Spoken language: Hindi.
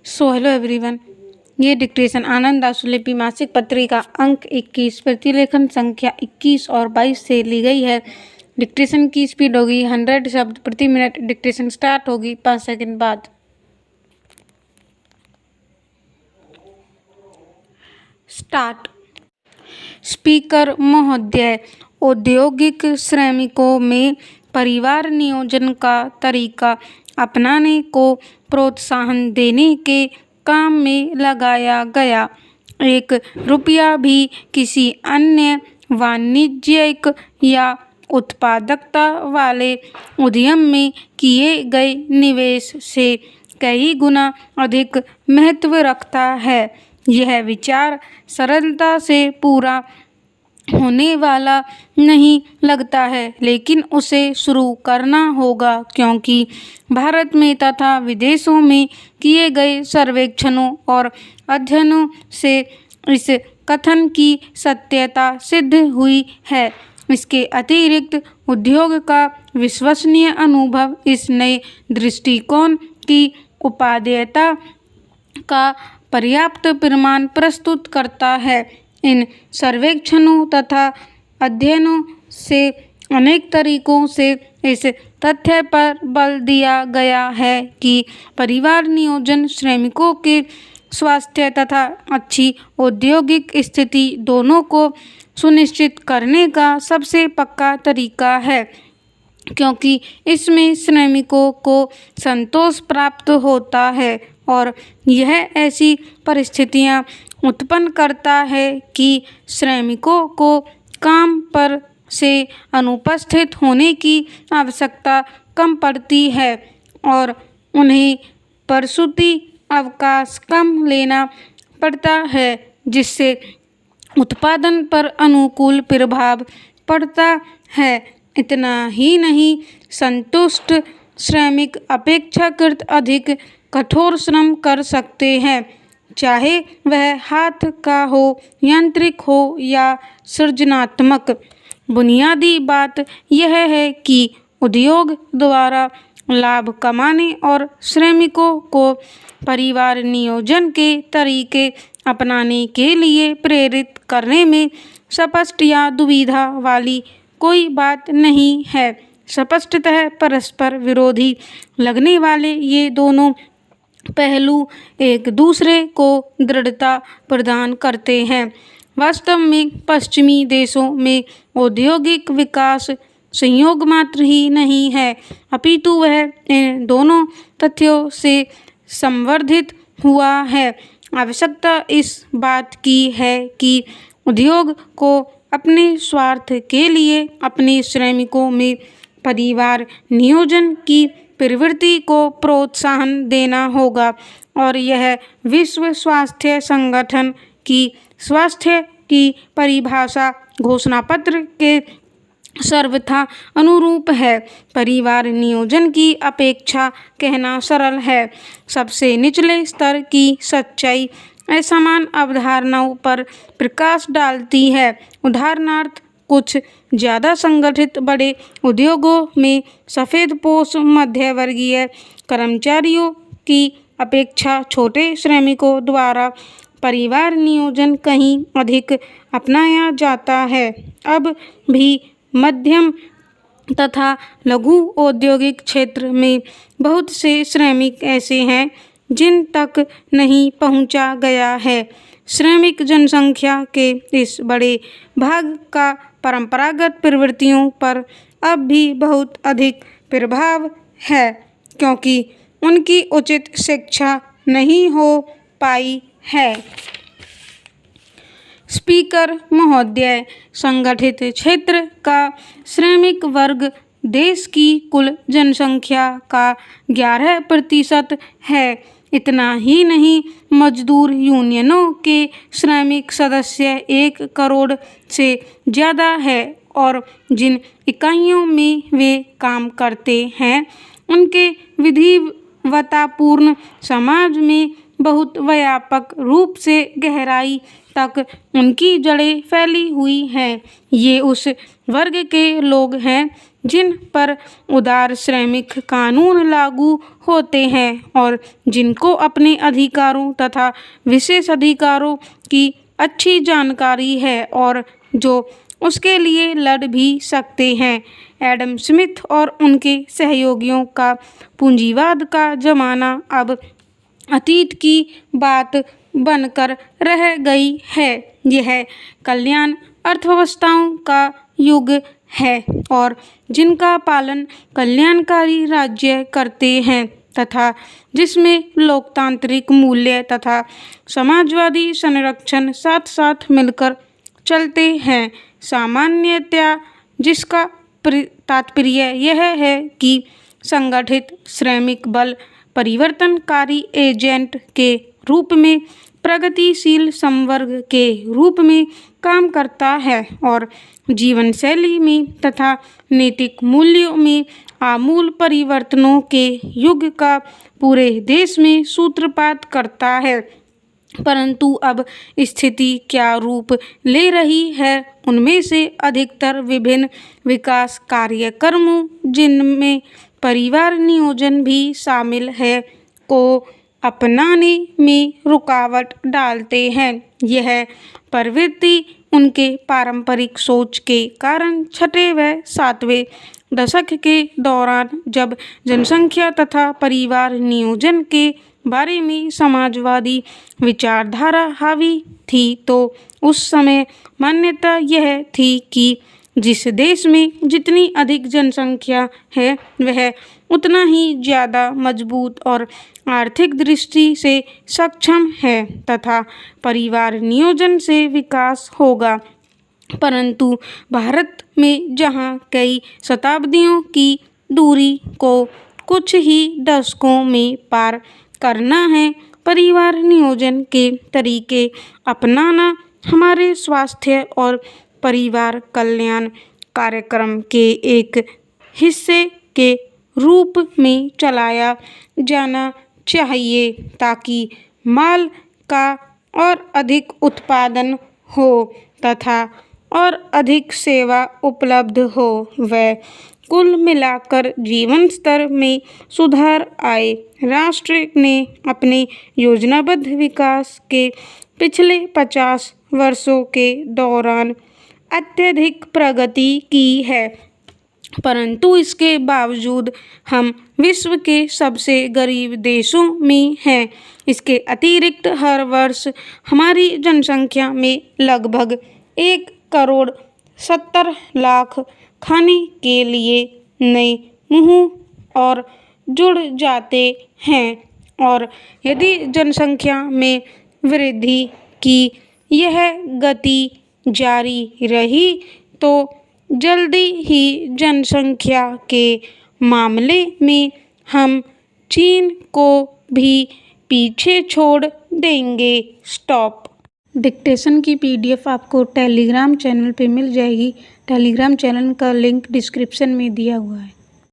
सो हेलो एवरीवन, ये डिक्टेशन आनंद आशुलिपि मासिक पत्रिका अंक 21 प्रतिलेखन संख्या 21 और 22 से ली गई है। डिक्टेशन की स्पीड होगी 100 शब्द प्रति मिनट। डिक्टेशन स्टार्ट होगी 5 सेकंड बाद। स्टार्ट। स्पीकर महोदय, औद्योगिक श्रमिकों में परिवार नियोजन का तरीका अपनाने को प्रोत्साहन देने के काम में लगाया गया। 1 रुपया भी किसी अन्य वाणिज्यिक या उत्पादकता वाले उद्यम में किए गए निवेश से कई गुना अधिक महत्व रखता है। यह विचार सरलता से पूरा होने वाला नहीं लगता है, लेकिन उसे शुरू करना होगा, क्योंकि भारत में तथा विदेशों में किए गए सर्वेक्षणों और अध्ययनों से इस कथन की सत्यता सिद्ध हुई है। इसके अतिरिक्त उद्योग का विश्वसनीय अनुभव इस नए दृष्टिकोण की उपादेयता का पर्याप्त प्रमाण प्रस्तुत करता है। इन सर्वेक्षणों तथा अध्ययनों से अनेक तरीकों से इस तथ्य पर बल दिया गया है कि परिवार नियोजन श्रमिकों के स्वास्थ्य तथा अच्छी औद्योगिक स्थिति दोनों को सुनिश्चित करने का सबसे पक्का तरीका है, क्योंकि इसमें श्रमिकों को संतोष प्राप्त होता है और यह ऐसी परिस्थितियां उत्पन्न करता है कि श्रमिकों को काम पर से अनुपस्थित होने की आवश्यकता कम पड़ती है और उन्हें प्रसूति अवकाश कम लेना पड़ता है, जिससे उत्पादन पर अनुकूल प्रभाव पड़ता है। इतना ही नहीं, संतुष्ट श्रमिक अपेक्षाकृत अधिक कठोर श्रम कर सकते हैं, चाहे वह हाथ का हो, यांत्रिक हो या सृजनात्मक। बुनियादी बात यह है कि उद्योग द्वारा लाभ कमाने और श्रमिकों को परिवार नियोजन के तरीके अपनाने के लिए प्रेरित करने में स्पष्ट या दुविधा वाली कोई बात नहीं है। स्पष्टतः परस्पर विरोधी लगने वाले ये दोनों पहलू एक दूसरे को दृढ़ता प्रदान करते हैं। वास्तव में पश्चिमी देशों में औद्योगिक विकास संयोग मात्र ही नहीं है, अपितु वह इन दोनों तथ्यों से संवर्धित हुआ है। आवश्यकता इस बात की है कि उद्योग को अपने स्वार्थ के लिए अपने श्रमिकों में परिवार नियोजन की प्रवृत्ति को प्रोत्साहन देना होगा, और यह विश्व स्वास्थ्य संगठन की स्वास्थ्य की परिभाषा घोषणा पत्र के सर्वथा अनुरूप है। परिवार नियोजन की अपेक्षा कहना सरल है। सबसे निचले स्तर की सच्चाई असमान अवधारणाओं पर प्रकाश डालती है। उदाहरणार्थ, कुछ ज़्यादा संगठित बड़े उद्योगों में सफ़ेदपोश मध्यवर्गीय कर्मचारियों की अपेक्षा छोटे श्रमिकों द्वारा परिवार नियोजन कहीं अधिक अपनाया जाता है। अब भी मध्यम तथा लघु औद्योगिक क्षेत्र में बहुत से श्रमिक ऐसे हैं जिन तक नहीं पहुंचा गया है। श्रमिक जनसंख्या के इस बड़े भाग का परंपरागत प्रवृत्तियों पर अब भी बहुत अधिक प्रभाव है, क्योंकि उनकी उचित शिक्षा नहीं हो पाई है। स्पीकर महोदय, संगठित क्षेत्र का श्रमिक वर्ग देश की कुल जनसंख्या का 11% है। इतना ही नहीं, मजदूर यूनियनों के श्रमिक सदस्य 1 करोड़ से ज़्यादा है और जिन इकाइयों में वे काम करते हैं उनके विधिवतापूर्ण समाज में बहुत व्यापक रूप से गहराई तक उनकी जड़ें फैली हुई हैं। ये उस वर्ग के लोग हैं जिन पर उदार श्रमिक कानून लागू होते हैं और जिनको अपने अधिकारों तथा विशेष अधिकारों की अच्छी जानकारी है और जो उसके लिए लड़ भी सकते हैं। एडम स्मिथ और उनके सहयोगियों का पूंजीवाद का जमाना अब अतीत की बात बनकर रह गई है। यह कल्याण अर्थव्यवस्थाओं का युग है और जिनका पालन कल्याणकारी राज्य करते हैं तथा जिसमें लोकतांत्रिक मूल्य तथा समाजवादी संरक्षण साथ साथ मिलकर चलते हैं। सामान्यतया जिसका तात्पर्य यह है कि संगठित श्रमिक बल परिवर्तनकारी एजेंट के रूप में प्रगतिशील संवर्ग के रूप में काम करता है और जीवन शैली में तथा नैतिक मूल्यों में आमूल परिवर्तनों के युग का पूरे देश में सूत्रपात करता है। परंतु अब स्थिति क्या रूप ले रही है, उनमें से अधिकतर विभिन्न विकास कार्यक्रमों जिनमें परिवार नियोजन भी शामिल है को अपनाने में रुकावट डालते हैं। यह प्रवृत्ति उनके पारंपरिक सोच के कारण छठे व सातवें दशक के दौरान जब जनसंख्या तथा परिवार नियोजन के बारे में समाजवादी विचारधारा हावी थी, तो उस समय मान्यता यह थी कि जिस देश में जितनी अधिक जनसंख्या है वह उतना ही ज़्यादा मजबूत और आर्थिक दृष्टि से सक्षम है तथा परिवार नियोजन से विकास होगा। परंतु भारत में जहाँ कई शताब्दियों की दूरी को कुछ ही दशकों में पार करना है, परिवार नियोजन के तरीके अपनाना हमारे स्वास्थ्य और परिवार कल्याण कार्यक्रम के एक हिस्से के रूप में चलाया जाना चाहिए ताकि माल का और अधिक उत्पादन हो तथा और अधिक सेवा उपलब्ध हो व कुल मिलाकर जीवन स्तर में सुधार आए। राष्ट्र ने अपने योजनाबद्ध विकास के पिछले 50 वर्षों के दौरान अत्यधिक प्रगति की है, परंतु इसके बावजूद हम विश्व के सबसे गरीब देशों में हैं। इसके अतिरिक्त हर वर्ष हमारी जनसंख्या में लगभग 1,70,00,000 खाने के लिए नए मुंह और जुड़ जाते हैं और यदि जनसंख्या में वृद्धि की यह गति जारी रही तो जल्दी ही जनसंख्या के मामले में हम चीन को भी पीछे छोड़ देंगे। स्टॉप। डिक्टेशन की PDF आपको टेलीग्राम चैनल पे मिल जाएगी। टेलीग्राम चैनल का लिंक डिस्क्रिप्शन में दिया हुआ है।